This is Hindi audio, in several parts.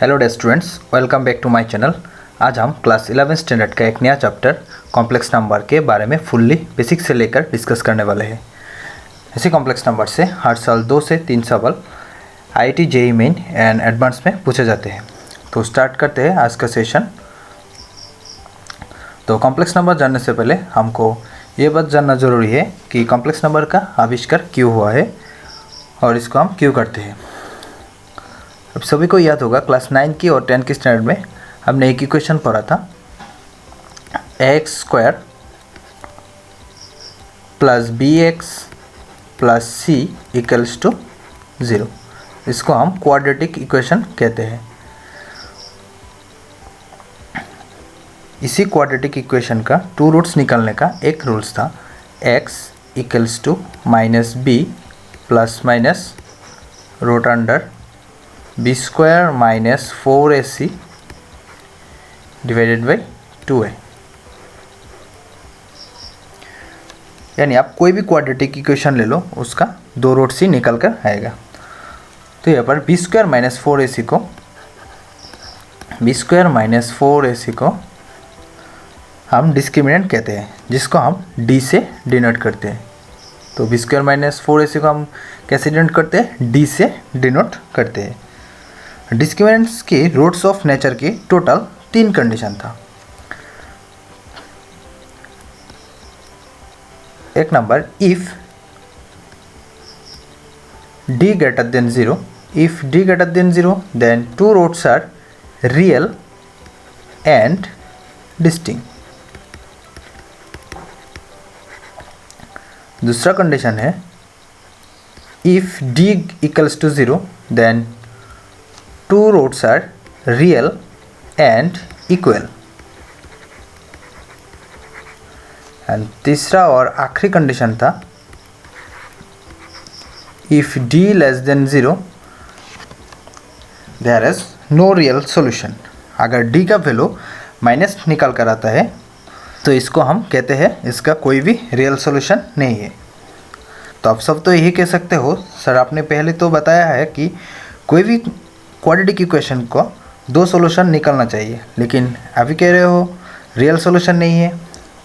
Hello dear students, welcome back to my channel. आज हम क्लास 11 स्टैंडर्ड का एक नया चैप्टर कॉम्प्लेक्स नंबर के बारे में फुल्ली बेसिक से लेकर डिस्कस करने वाले हैं। इसी कॉम्प्लेक्स नंबर से हर साल 2 से 3 सवाल IIT JEE main and advance में पूछे जाते हैं। तो स्टार्ट करते हैं आज का सेशन। तो कॉम्प्लेक्स नंबर जानने से पहले हमको ये बात जानना ज़रूरी है कि कॉम्प्लेक्स नंबर का आविष्कार क्यों हुआ है और इसको हम क्यों करते हैं। अब सभी को याद होगा, क्लास 9 की और 10 की स्टैंडर्ड में हमने एक इक्वेशन पढ़ा था, ax² plus bx plus c equals to 0। इसको हम क्वाड्रेटिक इक्वेशन कहते हैं। इसी क्वाड्रेटिक इक्वेशन का 2 रूट्स निकालने का एक रूल्स था, x equals to minus b plus minus root under b² minus 4ac divided by 2a। यानी आप कोई भी क्वाड्रेटिक इक्वेशन ले लो, उसका 2 रूट्स ही निकल कर आएगा। तो यहाँ पर b² माइनस 4ac को हम डिस्क्रिमिनेंट कहते हैं, जिसको हम d से डिनोट करते हैं। तो b² माइनस 4ac को हम कैसे डिनोट करते हैं? d से डिनोट करते हैं। डिस्क्रिमिनेंट्स की रूट्स ऑफ नेचर की टोटल 3 कंडीशन था। एक number, if d greater than 0, if d greater than 0 then 2 roots are real and distinct। दूसरा कंडीशन है, if d equals to 0 then 2 roots are real and equal। And तीसरा और आखिरी कंडीशन था, if d less than 0 there is no real solution। अगर d का वैल्यू माइनस निकल कर आता है तो इसको हम कहते हैं इसका कोई भी रियल सॉल्यूशन नहीं है। तो आप सब तो यही कह सकते हो, सर आपने पहले तो बताया है कि कोई भी क्वाड्रेटिक इक्वेशन को 2 सॉल्यूशन निकलना चाहिए, लेकिन अभी कह रहे हो रियल सॉल्यूशन नहीं है।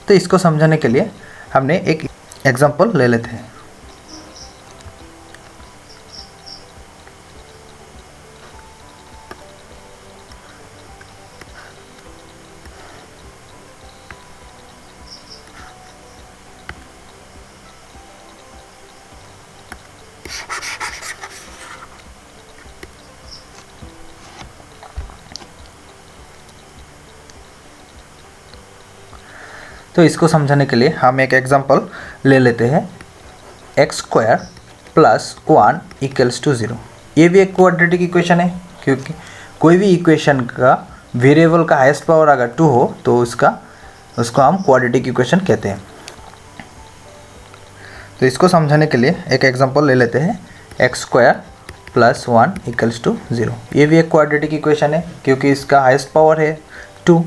तो इसको समझाने के लिए हमने एक एग्जांपल ले लेते हैं। तो इसको समझाने के लिए हम एक एग्जांपल ले लेते हैं, x² प्लस 1 इक्वल्स टू 0। ये भी एक क्वाड्रेटिक इक्वेशन है, क्योंकि कोई भी इक्वेशन का वेरिएबल का हाईएस्ट पावर अगर 2 हो तो उसको हम क्वाड्रेटिक इक्वेशन कहते हैं। तो इसको समझाने के लिए एक एग्जांपल ले लेते हैं, x² प्लस 1 इक्वल्स टू 0। ये भी एक क्वाड्रेटिक इक्वेशन है, क्योंकि इसका हाईएस्ट पावर है 2।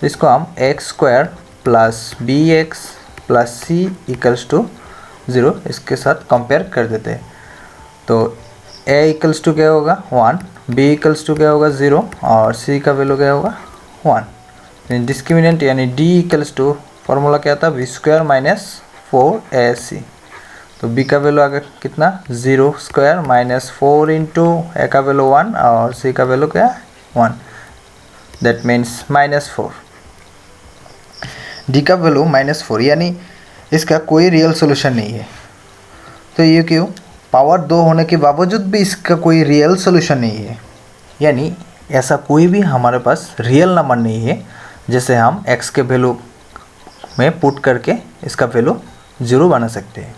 इसको हम x² plus bx plus c equals to 0 इसके साथ कंपेयर कर देते हैं। तो a इक्वल्स टू क्या होगा 1, b इक्वल्स टू क्या होगा 0 और c का वैल्यू क्या होगा 1। डिस्क्रिमिनेंट यानी d इक्वल्स टू फॉर्मूला क्या था, b² माइनस 4ac। तो b का वैल्यू आगे कितना 0² माइनस 4 इंटू a का वैल्यू 1 और c का वैल्यू क्या 1, दैट मीन्स माइनस 4। d का वैल्यू माइनस 4, यानी इसका कोई रियल सॉल्यूशन नहीं है। तो ये क्यों? पावर 2 होने के बावजूद भी इसका कोई रियल सॉल्यूशन नहीं है। यानी ऐसा कोई भी हमारे पास रियल नंबर नहीं है जैसे हम x के वैल्यू में पुट करके इसका वैल्यू 0 बना सकते हैं।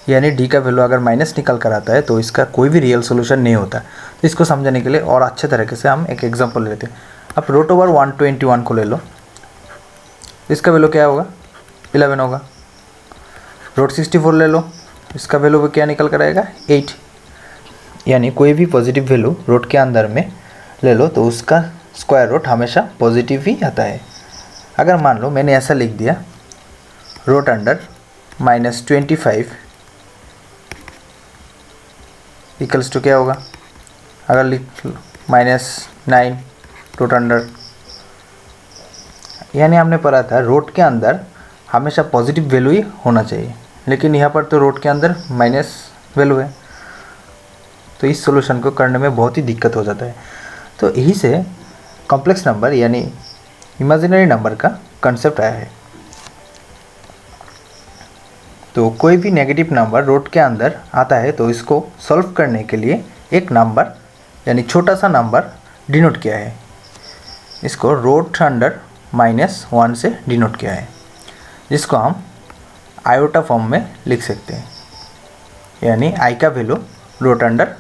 यानी d का वैल्यू अगर माइनस निकल कर आता है तो इसका कोई भी रियल सॉल्यूशन नहीं होता। तो इसको समझने के लिए और अच्छे तरीके से हम एक एग्जांपल लेते हैं। अब रूट ओवर 121 को ले लो, इसका वैल्यू क्या होगा 11 होगा। रूट 64 ले लो, इसका वैल्यू क्या निकल कर आएगा 8। यानी कोई भी पॉजिटिव वैल्यू रूट के अंदर में ले लो तो उसका स्क्वायर रूट हमेशा पॉजिटिव ही आता है। अगर मान लो मैंने ऐसा लिख दिया, रूट अंडर -25 इक्वल्स टू क्या होगा, अगर लिख -9 रूट अंडर, यानी हमने पढ़ा था रूट के अंदर हमेशा पॉजिटिव वैल्यू ही होना चाहिए, लेकिन यहाँ पर तो रूट के अंदर माइनस वैल्यू है, तो इस सॉल्यूशन को करने में बहुत ही दिक्कत हो जाता है। तो यही से कॉम्प्लेक्स नंबर यानी इमेजिनरी नंबर का कंसेप्ट आया है। तो कोई भी नेगेटिव नंबर रूट के अंदर आता है तो इसको सॉल्व करने के लिए एक नंबर यानी छोटा सा नंबर डिनोट किया है, इसको रूट अंडर -1 से डिनोट किया है, जिसको हम आयोटा फॉर्म में लिख सकते हैं, यानी आई का वैल्यू रूट अंडर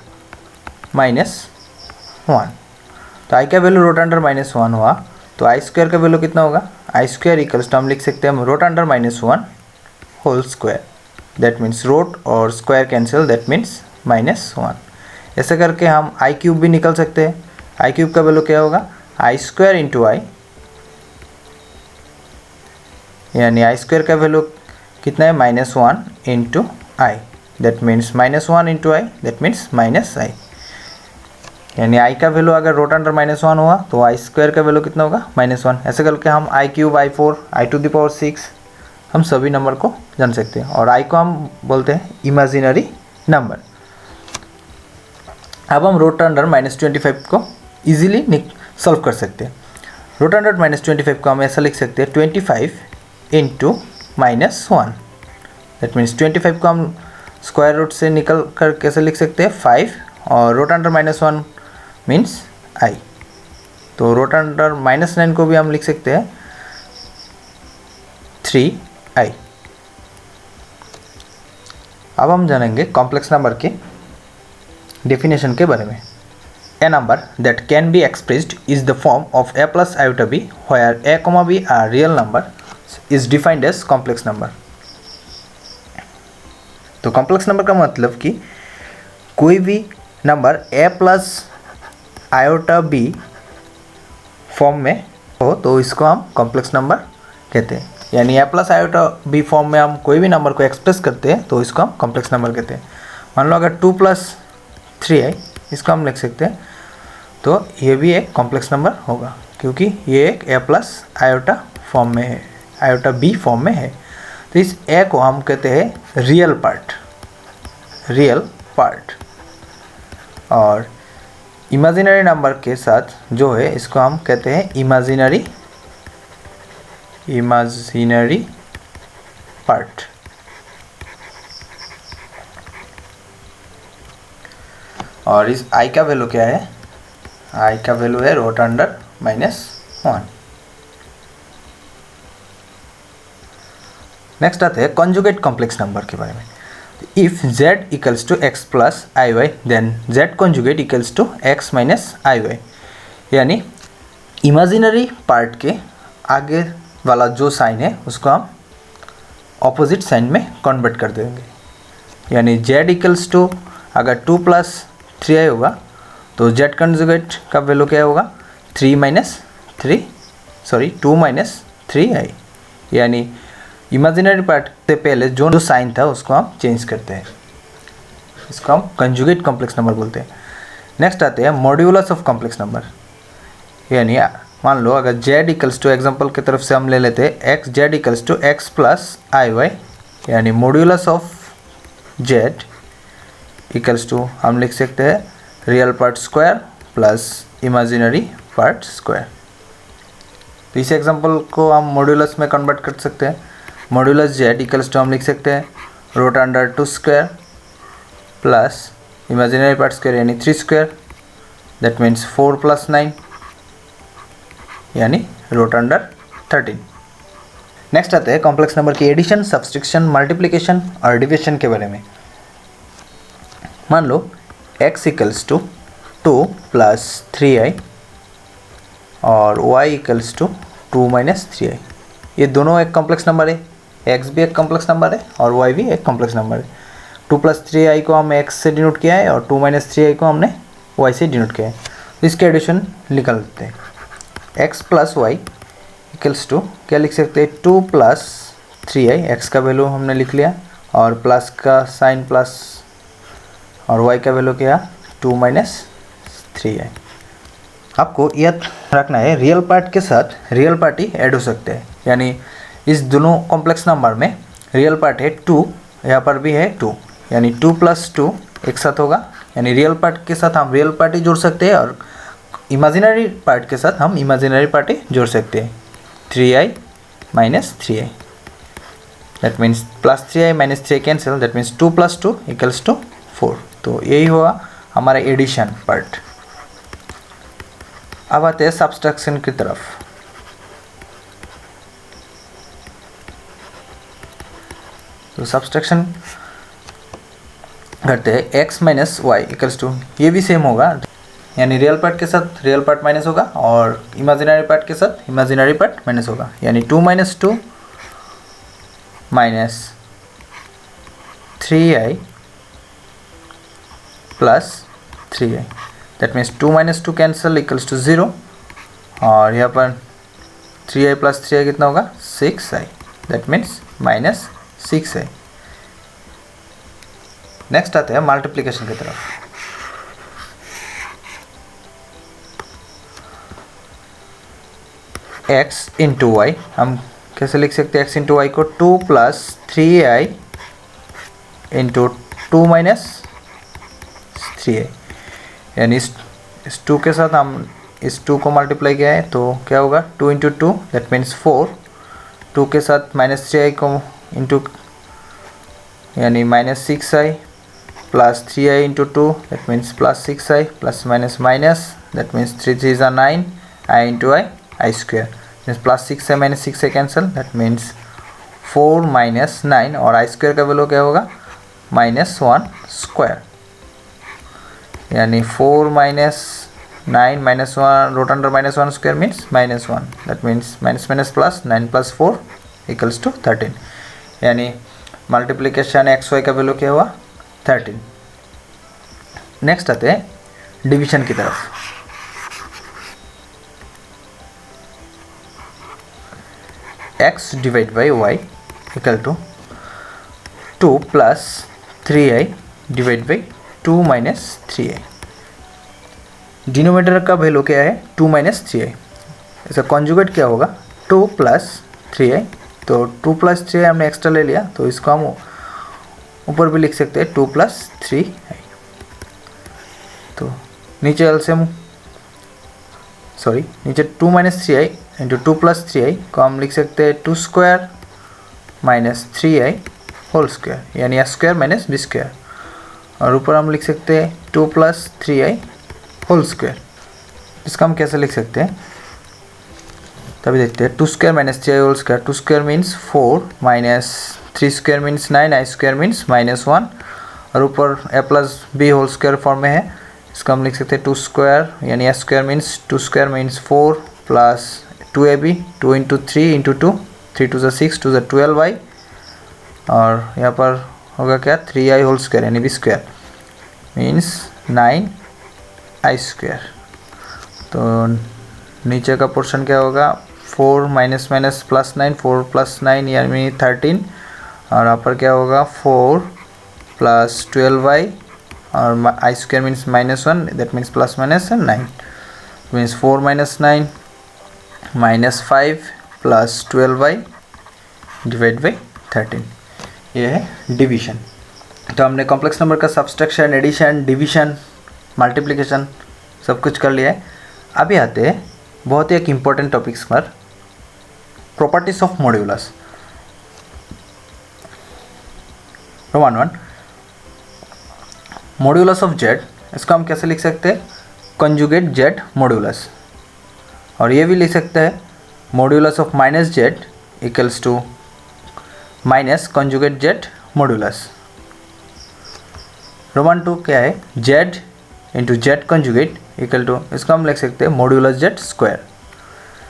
-1। तो आई का वैल्यू रूट अंडर -1 हुआ तो आई स्क्वायर का वैल्यू कितना होगा, आई स्क्वायर इक्वल्स टू हम लिख सकते हैं हम root under -1 whole square, that means root और स्क्वायर कैंसिल, दैट मीन्स -1। ऐसे करके हम आई क्यूब भी निकल सकते हैं। आई क्यूब का वैल्यू क्या होगा, आई स्क्वायर इंटू आई, यानी आई स्क्वायर का वैल्यू कितना है -1 into I, that means -1 into I, that means -i, यानी आई का वैल्यू अगर रूट अंडर -1 हुआ तो आई स्क्वायर का वैल्यू कितना होगा -1। ऐसे करके हम I cube, I 4, I to the power 6 हम सभी नंबर को जान सकते हैं, और आई को हम बोलते हैं इमेजिनरी नंबर। अब हम रूट अंडर -25 को ईजिली सॉल्व कर सकते हैं। रूट अंडर -25 को हम ऐसा लिख सकते हैं 25 इंटू -1, दैट मीन्स 25 को हम स्क्वायर रूट से निकल कर कैसे लिख सकते हैं 5, और रूट अंडर -1 मीन्स आई, तो रूट अंडर -9 को भी हम लिख सकते हैं 3i। अब हम जानेंगे कॉम्प्लेक्स नंबर के डेफिनेशन के बारे में। A number that can be expressed is the form of a plus iota b where a, b are real number is defined as complex number. तो कॉम्प्लेक्स नंबर का मतलब कि कोई भी number a plus iota b form में हो तो इसको हम कॉम्प्लेक्स नंबर कहते हैं, यानी a plus iota b form में हम कोई भी नंबर को एक्सप्रेस करते हैं तो इसको हम कॉम्प्लेक्स नंबर कहते हैं। मान लो अगर 2 + 3i इसको हम लिख सकते हैं, तो ये भी एक कॉम्प्लेक्स नंबर होगा क्योंकि ये एक a प्लस आयोटा फॉर्म में है, आयोटा b फॉर्म में है। तो इस a को हम कहते हैं रियल पार्ट, और इमेजिनरी नंबर के साथ जो है इसको हम कहते हैं इमेजिनरी पार्ट। और इस i का वैल्यू क्या है, i का वैल्यू है रूट अंडर -1। नेक्स्ट आते हैं कॉन्जुगेट कॉम्प्लेक्स नंबर के बारे में। If z equals to x plus I Y then z conjugate equals to x minus I Y, यानी इमेजिनरी पार्ट के आगे वाला जो साइन है उसको हम ऑपोजिट साइन में कन्वर्ट कर देंगे, यानी z इक्वल्स टू अगर 2 + 3i होगा तो z कॉन्जुगेट का वैल्यू क्या होगा 2 - 3i, यानी इमेजिनरी पार्ट से पहले जो साइन था उसको हम चेंज करते हैं, इसको हम कंजुगेट कॉम्प्लेक्स नंबर बोलते हैं। नेक्स्ट आते हैं मॉड्यूलस ऑफ कॉम्प्लेक्स नंबर, यानी मान लो अगर z इक्वल्स टू एग्जाम्पल की तरफ से हम ले लेते हैं z equals to x plus I Y, यानी modulus of z equals to हम लिख सकते हैं real part square plus imaginary part square. तो इस एग्जाम्पल को हम मॉड्यूलस में कन्वर्ट कर सकते हैं। मॉड्यूलस z इक्वल्स टू हम लिख सकते हैं root under 2 square plus imaginary part square यानी 3 स्क्वायर, दैट मीन्स 4 + 9 यानी रूट अंडर 13। नेक्स्ट आते हैं कॉम्प्लेक्स नंबर की एडिशन, सब्सट्रैक्शन, मल्टीप्लिकेशन और डिविजन के बारे में। मान लो x इक्वल्स टू 2 + 3i और y इक्वल्स टू 2 - 3i, ये दोनों एक कॉम्प्लेक्स नंबर है, x भी एक कॉम्प्लेक्स नंबर है और y भी एक कॉम्प्लेक्स नंबर है। 2 + 3i को हम x से डिनोट किया है और 2 - 3i को हमने y से डिनोट किया है। तो इसके एडिशन निकाल देते हैं, x + y इक्वल्स टू क्या लिख सकते हैं 2 + 3i, x का वैल्यू हमने लिख लिया और प्लस का साइन प्लस, और y का वैल्यू क्या 2 - 3i। आपको याद रखना है रियल पार्ट के साथ रियल पार्ट ही ऐड हो सकते हैं, यानी इस दोनों कॉम्प्लेक्स नंबर में रियल पार्ट है 2, यहाँ पर भी है 2, यानी 2 + 2 एक साथ होगा, यानी रियल पार्ट के साथ हम रियल पार्ट ही जोड़ सकते हैं और इमेजिनरी पार्ट के साथ हम इमेजिनरी पार्ट ही जोड़ सकते हैं। 3i - 3i, that means +3i - 3i cancel, that means 2 + 2 = 4। तो यही हुआ हमारा एडिशन पार्ट। अब आते हैं सब्सट्रैक्शन की तरफ। तो सब्सट्रैक्शन करते हैं x - y = ये भी सेम होगा, यानी रियल पार्ट के साथ रियल पार्ट माइनस होगा और इमेजिनरी पार्ट के साथ इमेजिनरी पार्ट माइनस होगा, यानी 2 - 2 - 3i + 3i, that means 2 - 2 cancel = 0 और यहाँ पर 3i + 3i कितना होगा 6i, that means -6i। Next आते हैं मल्टीप्लिकेशन की तरफ। x × y हम कैसे लिख सकते हैं? x × y को 2 + 3i × 2 - 3i, यानी इस 2 के साथ हम इस 2 को मल्टीप्लाई किया है तो क्या होगा 2 × 2 दैट मीन्स 4, 2 के साथ -3i को इंटू यानी -6i + 3i × 2 that means +6i plus minus that means 3 3 is 9, i × i square means +6i - 6i cancel, that means 4 - 9 और i स्क्वायर का वैल्यू क्या होगा -1², यानी 4 - 9 - 1 root under -1² means -1, that means minus plus 9 + 4 = 13, यानी मल्टीप्लिकेशन xy का वैल्यू क्या हुआ 13। नेक्स्ट आते हैं डिवीजन की तरफ। x / y = 2 + 3i / 2 - 3i। Denominator का वैल्यू क्या है 2 - 3i, इसका कॉन्जुगेट क्या होगा 2 + 3i, तो 2 + 3i हमने एक्स्ट्रा ले लिया तो इसको हम ऊपर भी लिख सकते हैं 2 + 3i। तो नीचे एलसीएम नीचे 2 - 3i × 2 + 3i को हम लिख सकते हैं 2² - 3i होल स्क्वायर, यानी a² - b², और ऊपर हम लिख सकते हैं 2 + 3i होल स्क्वायर। इसका हम कैसे लिख सकते हैं तभी देखते हैं। 2² - 3i whole square, 2² means 4 - 3² means 9, i² means -1 और ऊपर a + b whole square form में है, इसका हम लिख सकते हैं 2² यानी a² means 2² means 4 plus 2ab 2 × 3 × 2 3 × 2 6 2 12i और यहाँ पर होगा क्या 3i होल स्क्वायर यानी b² मीन्स 9i²। तो नीचे का पोर्शन क्या होगा 4 - प्लस 9 4 + 9 यानी 13 और यहाँ पर क्या होगा 4 + 12i और i² means -1 that means ±9 means 4 - 9 -5 + 12i / 13, ये है डिवीजन। तो हमने कॉम्प्लेक्स नंबर का सब्सट्रैक्शन, एडिशन, डिवीजन, मल्टीप्लिकेशन सब कुछ कर लिया है। अभी आते हैं बहुत ही एक इम्पोर्टेंट टॉपिक्स पर, properties of modulus. Roman 1 modulus of z, इसको हम कैसे लिख सकते हैं कंजुगेट z मॉड्यूलस, और ये भी लिख सकते हैं modulus of -z = minus conjugate z modulus. Roman 2 क्या है z × z कंजुगेट = इसको हम लिख सकते हैं मॉड्यूलस z²।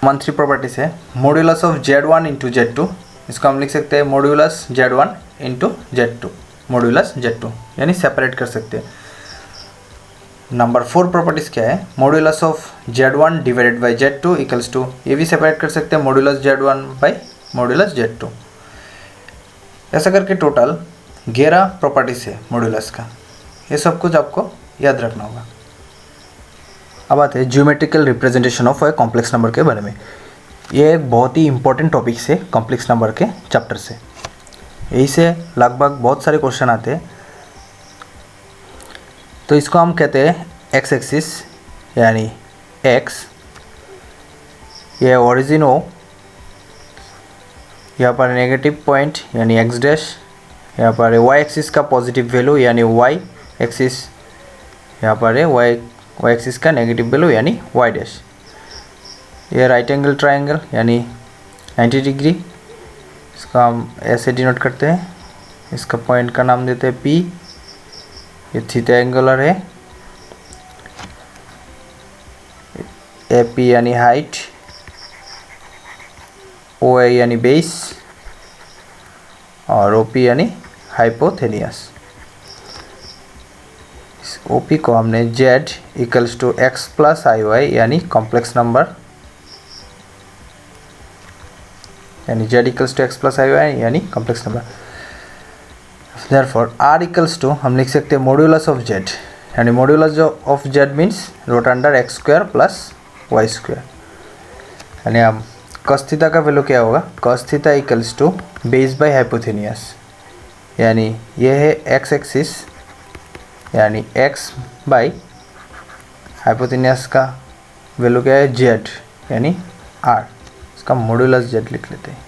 रोमन 3 प्रॉपर्टीज है मॉड्यूलस ऑफ z1 × z2, इसको हम लिख सकते हैं modulus z1 × z2 modulus z2, यानी सेपरेट कर सकते हैं। नंबर 4 प्रॉपर्टीज क्या है मॉड्यूलस ऑफ z1 / z2 = ये भी सेपरेट कर सकते हैं मॉड्यूलस z1 / मॉड्यूलस z2। ऐसा करके टोटल 11 प्रॉपर्टीज है मॉड्यूलस का, ये सब कुछ आपको याद रखना होगा। अब आते हैं geometrical representation of a complex number के बारे में। ये एक बहुत ही इंपॉर्टेंट टॉपिक से कॉम्प्लेक्स नंबर के चैप्टर से, यही से लगभग बहुत सारे क्वेश्चन आते हैं। तो इसको हम कहते हैं एक्स एक्सिस यानी एक्स, ये ओरिजिन हो, यहाँ पर नेगेटिव पॉइंट यानी एक्स डैश, यहाँ पर वाई एक्सिस का पॉजिटिव वैल्यू यानी वाई एक्सिस, यहाँ पर है वाई एक्सिस का नेगेटिव वैल्यू यानी वाई डैश। ये राइट एंगल ट्रायंगल यानी 90 डिग्री, इसका हम ऐसे डिनोट करते हैं। इसका पॉइंट का नाम देते हैं पी। ये थीटा एंगुलर है, ए पी यानी हाइट, ओ ए यानी बेस और ओ पी यानी हाइपोथेनियस। ओ पी को हमने z equals to x plus I Y यानी कॉम्प्लेक्स नंबर, यानी z equals to x plus I Y यानी complex number. Therefore r equals to हम लिख सकते हैं मॉड्यूलस ऑफ z, यानी modulus of z means root under x square plus y square. यानी हम cos थीटा का वैल्यू क्या होगा, cos theta equals to base by hypotenuse, यानी ये है एक्स एक्सिस यानी x बाई हाइपोथेनियस का वैल्यू क्या है z यानी r, इसका मॉड्यूलस z लिख लेते हैं।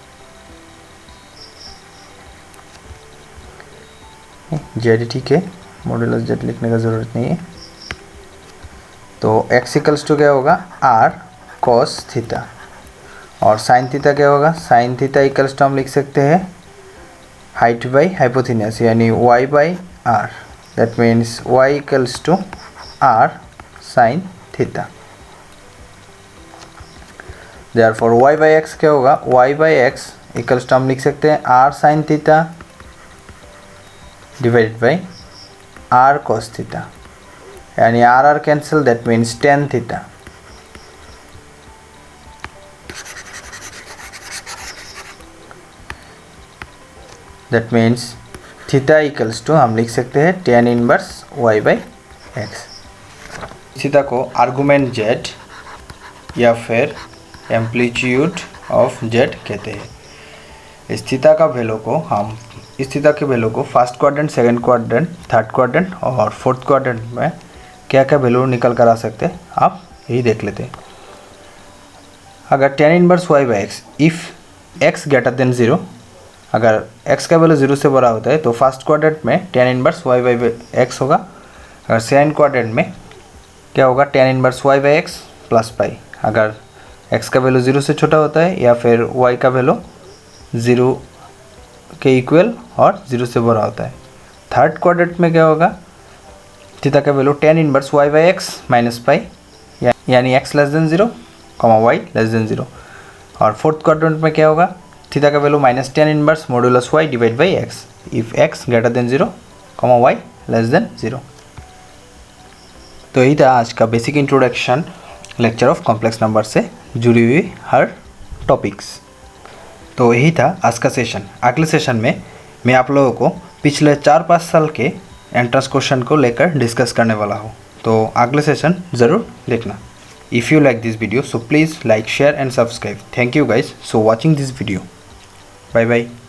z ठीक है, मॉड्यूलस z लिखने का ज़रूरत नहीं है। तो x इक्वल्स टू क्या होगा r cos थीटा, और साइन थीटा क्या होगा, साइन थीटा इक्वल्स टू हम लिख सकते हैं हाइट बाई हाइपोथेनियस यानी y by r। That means y equals to r sin theta. Therefore y by x क्या होगा, y by x equals to हम लिख सकते हैं r sin theta divided by r cos theta, यानी r cancel, that means tan theta। That means theta equals to हम लिख सकते हैं tan inverse y by X. Theta को आर्गुमेंट z या फिर एम्पलीट्यूड ऑफ z कहते हैं। इस थीटा का वैल्यू को हम इस थीटा के वैल्यू को first quadrant, second quadrant, third quadrant और फोर्थ क्वाड्रेंट में क्या क्या वैल्यू निकल कर आ सकते हैं, आप यही देख लेते हैं। अगर tan inverse y by x if x greater than 0, अगर x का वैल्यू 0 से बड़ा होता है तो फर्स्ट क्वाड्रेंट में tan inverse y by x होगा। अगर सेकंड क्वाड्रेंट में क्या होगा, tan inverse y by x plus pi, अगर x का वैल्यू 0 से छोटा होता है या फिर y का वैल्यू 0 के इक्वल और 0 से बड़ा होता है। थर्ड क्वाड्रेंट में क्या होगा, थीटा का value tan inverse y by x minus pi यानी x less than 0, y less than 0। और फोर्थ क्वाड्रेंट में क्या होगा, थीटा का value minus tan inverse modulus y divide by x if x greater than 0, y less than 0। तो यही था आज का basic introduction lecture of complex number से जुड़ी हुई हर टॉपिक्स। तो यही था आज का सेशन। अगले सेशन में मैं आप लोगों को पिछले 4-5 साल के एंट्रेंस क्वेश्चन को लेकर डिस्कस करने वाला हूँ, तो अगले सेशन ज़रूर देखना। If you like this video, so please like, share and subscribe. Thank you guys for watching this video. Bye bye.